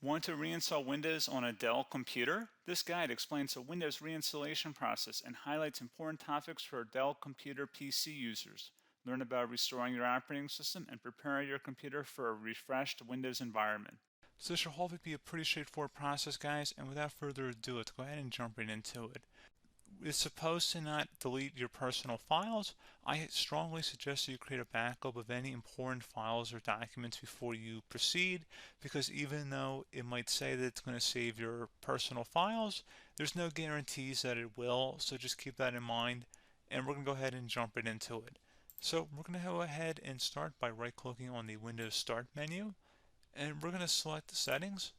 Want to reinstall Windows on a Dell computer? This guide explains the Windows reinstallation process and highlights important topics for Dell computer PC users. Learn about restoring your operating system and preparing your computer for a refreshed Windows environment. So this should hopefully be a pretty straightforward process, guys, and without further ado, let's go ahead and jump right into it. It's supposed to not delete your personal files. I strongly suggest you create a backup of any important files or documents before you proceed, because even though it might say that it's going to save your personal files, there's no guarantees that it will, so just keep that in mind, and we're going to go ahead and jump right into it. So we're going to go ahead and start by right-clicking on the Windows Start menu, and we're going to select the settings.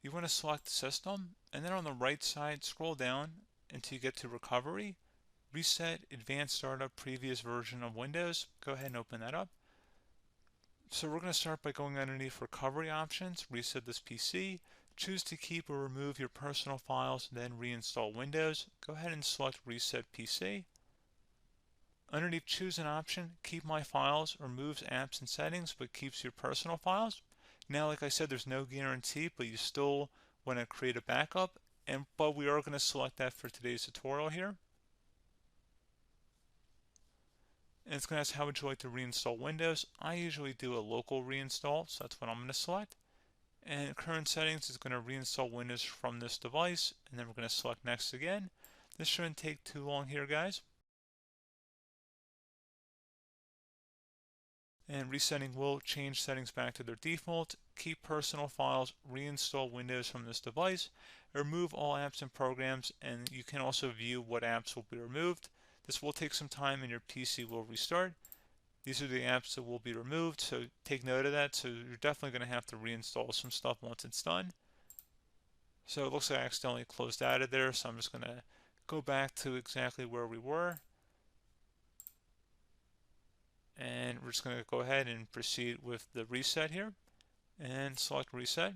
You want to select System, and then on the right side, scroll down until you get to Recovery. Reset Advanced Startup Previous Version of Windows. Go ahead and open that up. So we're going to start by going underneath Recovery Options, reset this PC, choose to keep or remove your personal files, then reinstall Windows. Go ahead and select Reset PC. Underneath Choose an option, Keep My Files removes apps and settings but keeps your personal files. Now, like I said, there's no guarantee, but you still want to create a backup, but we are going to select that for today's tutorial here. And it's going to ask how would you like to reinstall Windows. I usually do a local reinstall, so that's what I'm going to select. And current settings is going to reinstall Windows from this device, and then we're going to select next again. This shouldn't take too long here, guys. And resetting will change settings back to their default, keep personal files, reinstall Windows from this device, remove all apps and programs, and you can also view what apps will be removed. This will take some time and your PC will restart. These are the apps that will be removed, so take note of that. So you're definitely going to have to reinstall some stuff once it's done. So it looks like I accidentally closed out of there, so I'm just going to go back to exactly where we were. And we're just going to go ahead and proceed with the reset here and select reset.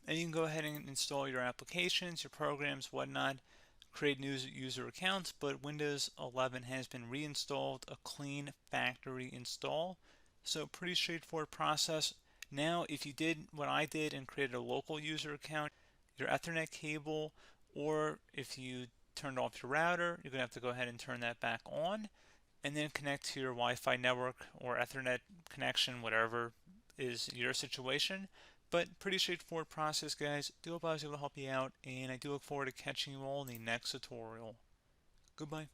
And you can go ahead and install your applications, your programs, whatnot, create new user accounts, but Windows 11 has been reinstalled, a clean factory install. So pretty straightforward process. Now, if you did what I did and created a local user account, your Ethernet cable, or if you turned off your router, you're going to have to go ahead and turn that back on and then connect to your Wi-Fi network or Ethernet connection, whatever is your situation. But pretty straightforward process, guys. Do hope I was able to help you out, and I do look forward to catching you all in the next tutorial. Goodbye.